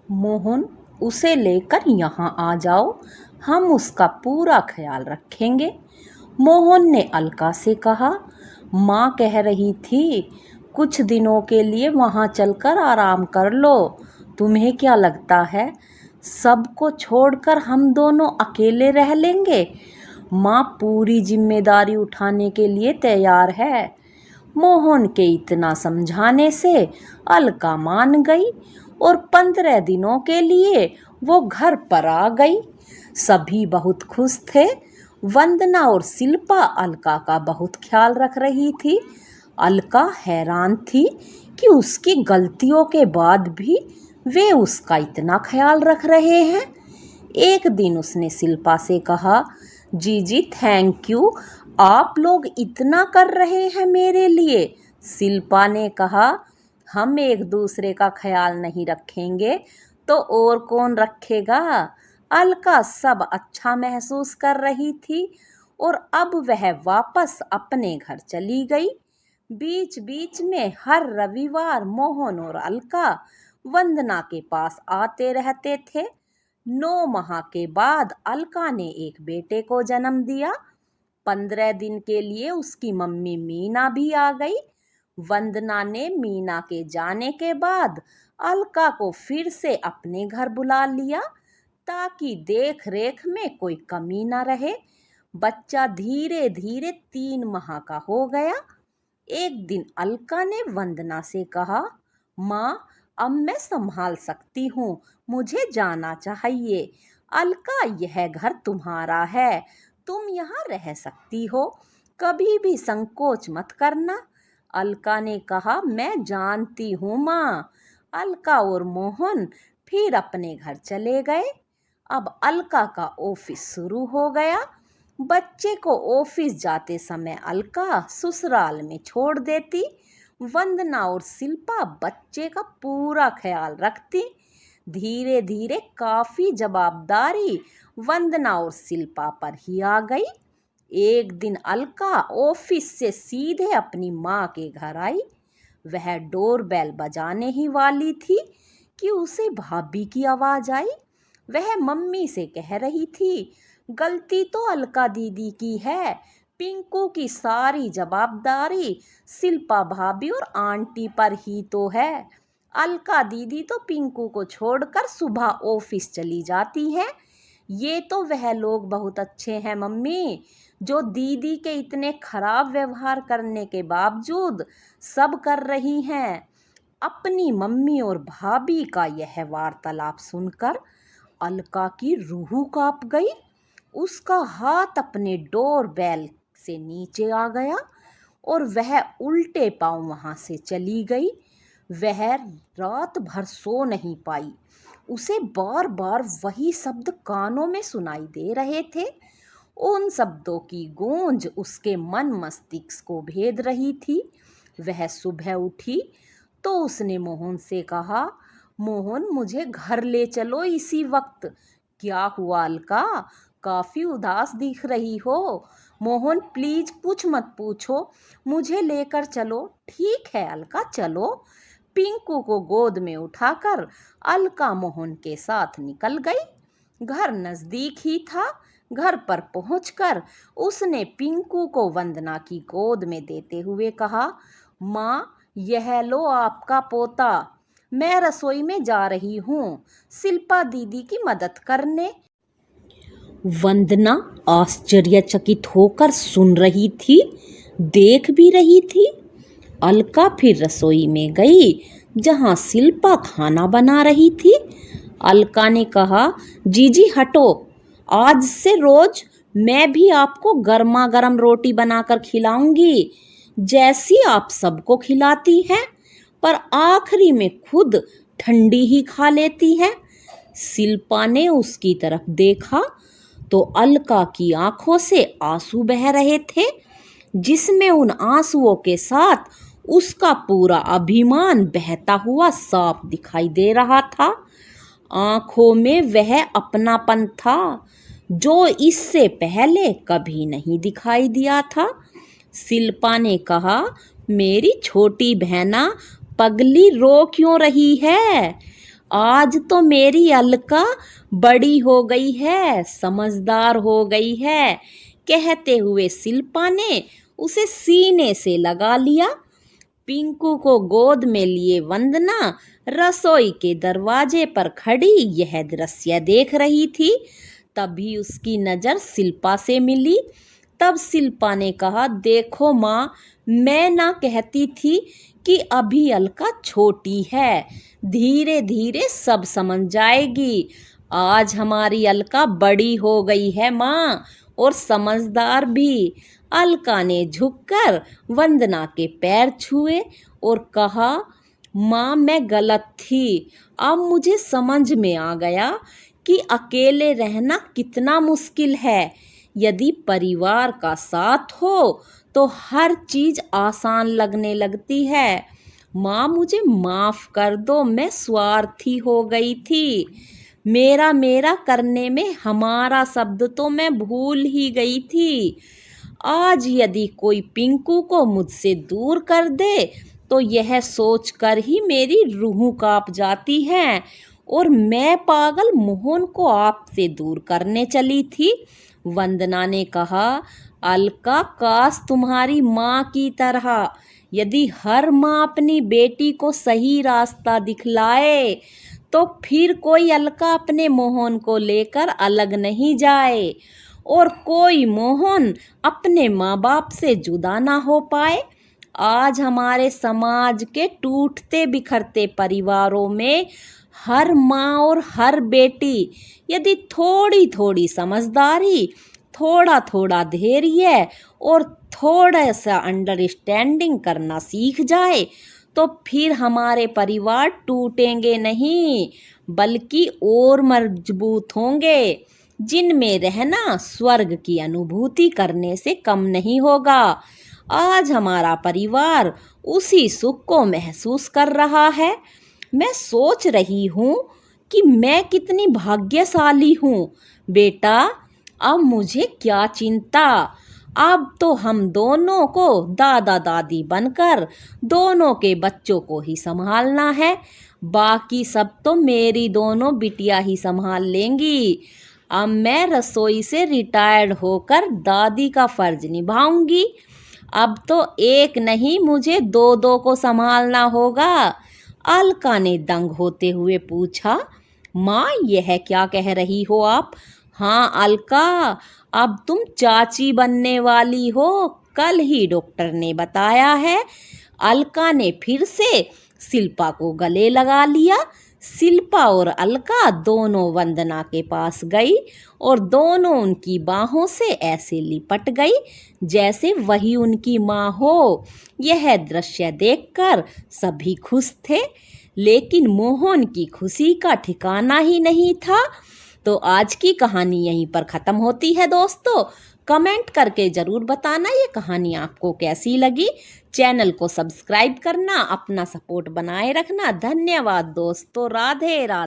मोहन, उसे लेकर यहाँ आ जाओ, हम उसका पूरा ख्याल रखेंगे। मोहन ने अलका से कहा। माँ कह रही थी कुछ दिनों के लिए वहाँ चलकर आराम कर लो। तुम्हें क्या लगता है सबको छोड़कर हम दोनों अकेले रह लेंगे? माँ पूरी जिम्मेदारी उठाने के लिए तैयार है। मोहन के इतना समझाने से अलका मान गई और 15 दिनों के लिए वो घर पर आ गई। सभी बहुत खुश थे। वंदना और शिल्पा अलका का बहुत ख्याल रख रही थी। अलका हैरान थी कि उसकी गलतियों के बाद भी वे उसका इतना ख्याल रख रहे हैं। एक दिन उसने शिल्पा से कहा, जीजी थैंक यू, आप लोग इतना कर रहे हैं मेरे लिए। शिल्पा ने कहा, हम एक दूसरे का ख्याल नहीं रखेंगे तो और कौन रखेगा। अलका सब अच्छा महसूस कर रही थी और अब वह वापस अपने घर चली गई। बीच बीच में हर रविवार मोहन और अलका वंदना के पास आते रहते थे। 9 माह के बाद अलका ने एक बेटे को जन्म दिया। 15 दिन के लिए उसकी मम्मी मीना भी आ गई। वंदना ने मीना के जाने के बाद अलका को फिर से अपने घर बुला लिया ताकि देख रेख में कोई कमी ना रहे। बच्चा धीरे धीरे 3 माह का हो गया। एक दिन अलका ने वंदना से कहा, माँ अब मैं संभाल सकती हूँ, मुझे जाना चाहिए। अलका, यह घर तुम्हारा है, तुम यहाँ रह सकती हो, कभी भी संकोच मत करना। अलका ने कहा, मैं जानती हूँ माँ। अलका और मोहन फिर अपने घर चले गए। अब अलका का ऑफिस शुरू हो गया। बच्चे को ऑफिस जाते समय अलका ससुराल में छोड़ देती। वंदना और शिल्पा बच्चे का पूरा ख्याल रखती। धीरे धीरे काफी जवाबदारी वंदना और शिल्पा पर ही आ गई। एक दिन अलका ऑफिस से सीधे अपनी माँ के घर आई। वह डोर बेल बजाने ही वाली थी कि उसे भाभी की आवाज आई। वह मम्मी से कह रही थी, गलती तो अलका दीदी की है, पिंकू की सारी जवाबदारी शिल्पा भाभी और आंटी पर ही तो है। अलका दीदी तो पिंकू को छोड़कर सुबह ऑफिस चली जाती हैं। ये तो वह लोग बहुत अच्छे हैं मम्मी, जो दीदी के इतने खराब व्यवहार करने के बावजूद सब कर रही हैं। अपनी मम्मी और भाभी का यह वार्तालाप सुनकर अलका की रूह कांप गई। उसका हाथ अपने डोर बेल से नीचे आ गया और वह उल्टे पांव वहां से चली गई। वह रात भर सो नहीं पाई। उसे बार बार वही शब्द कानों में सुनाई दे रहे थे। उन शब्दों की गूंज उसके मन मस्तिष्क को भेद रही थी। वह सुबह उठी तो उसने मोहन से कहा, मोहन मुझे घर ले चलो इसी वक्त। क्या हुआ अलका, काफी उदास दिख रही हो। मोहन प्लीज कुछ मत पूछो, मुझे लेकर चलो। ठीक है अलका, चलो। पिंकू को गोद में उठाकर अलका मोहन के साथ निकल गई। घर नजदीक ही था। घर पर पहुंचकर उसने पिंकू को वंदना की गोद में देते हुए कहा, माँ यह लो आपका पोता, मैं रसोई में जा रही हूँ शिल्पा दीदी की मदद करने। वंदना आश्चर्यचकित होकर सुन रही थी, देख भी रही थी। अलका फिर रसोई में गई जहां शिल्पा खाना बना रही थी। अलका ने कहा, जीजी हटो, आज से रोज मैं भी आपको गर्मा गर्म रोटी बनाकर खिलाऊंगी, जैसी आप सबको खिलाती हैं, पर आखिरी में खुद ठंडी ही खा लेती हैं। शिल्पा ने उसकी तरफ देखा तो अलका की आंखों से आंसू बह रहे थे, जिसमें उन आंसुओं के साथ उसका पूरा अभिमान बहता हुआ साफ दिखाई दे रहा था। आंखों में वह अपनापन था जो इससे पहले कभी नहीं दिखाई दिया था। शिल्पा ने कहा, मेरी छोटी बहना पगली रो क्यों रही है? आज तो मेरी अलका बड़ी हो गई है, समझदार हो गई है, कहते हुए शिल्पा ने उसे सीने से लगा लिया। पिंकू को गोद में लिए वंदना रसोई के दरवाजे पर खड़ी यह दृश्य देख रही थी। तभी उसकी नजर शिल्पा से मिली। तब शिल्पा ने कहा, देखो माँ, मैं ना कहती थी कि अभी अलका छोटी है, धीरे धीरे सब समझ जाएगी। आज हमारी अलका बड़ी हो गई है माँ, और समझदार भी। अलका ने झुककर वंदना के पैर छुए और कहा, माँ मैं गलत थी, अब मुझे समझ में आ गया कि अकेले रहना कितना मुश्किल है। यदि परिवार का साथ हो तो हर चीज आसान लगने लगती है। माँ मुझे माफ कर दो, मैं स्वार्थी हो गई थी। मेरा मेरा करने में हमारा शब्द तो मैं भूल ही गई थी। आज यदि कोई पिंकू को मुझसे दूर कर दे तो यह सोचकर ही मेरी रूह कांप जाती है। और मैं पागल मोहन को आपसे दूर करने चली थी। वंदना ने कहा, अलका काश तुम्हारी माँ की तरह। यदि हर माँ अपनी बेटी को सही रास्ता दिखलाए तो फिर कोई अलका अपने मोहन को लेकर अलग नहीं जाए, और कोई मोहन अपने माँ बाप से जुदा ना हो पाए। आज हमारे समाज के टूटते बिखरते परिवारों में हर माँ और हर बेटी यदि थोड़ी थोड़ी समझदारी, थोड़ा थोड़ा धैर्य और थोड़ा सा अंडरस्टैंडिंग करना सीख जाए तो फिर हमारे परिवार टूटेंगे नहीं, बल्कि और मजबूत होंगे, जिनमें रहना स्वर्ग की अनुभूति करने से कम नहीं होगा। आज हमारा परिवार उसी सुख को महसूस कर रहा है। मैं सोच रही हूँ कि मैं कितनी भाग्यशाली हूँ। बेटा, अब मुझे क्या चिंता। अब तो हम दोनों को दादा दादी बनकर दोनों के बच्चों को ही संभालना है। बाकी सब तो मेरी दोनों बिटिया ही संभाल लेंगी। अब मैं रसोई से रिटायर्ड होकर दादी का फर्ज निभाऊंगी। अब तो एक नहीं, मुझे दो दो को संभालना होगा। अलका ने दंग होते हुए पूछा, माँ यह क्या कह रही हो आप? हाँ अलका, अब तुम चाची बनने वाली हो, कल ही डॉक्टर ने बताया है। अलका ने फिर से शिल्पा को गले लगा लिया। शिल्पा और अलका दोनों वंदना के पास गई और दोनों उनकी बाहों से ऐसे लिपट गई जैसे वही उनकी माँ हो। यह दृश्य देखकर सभी खुश थे, लेकिन मोहन की खुशी का ठिकाना ही नहीं था। तो आज की कहानी यहीं पर ख़त्म होती है दोस्तों। कमेंट करके ज़रूर बताना ये कहानी आपको कैसी लगी। चैनल को सब्सक्राइब करना, अपना सपोर्ट बनाए रखना। धन्यवाद दोस्तों, राधे राधे।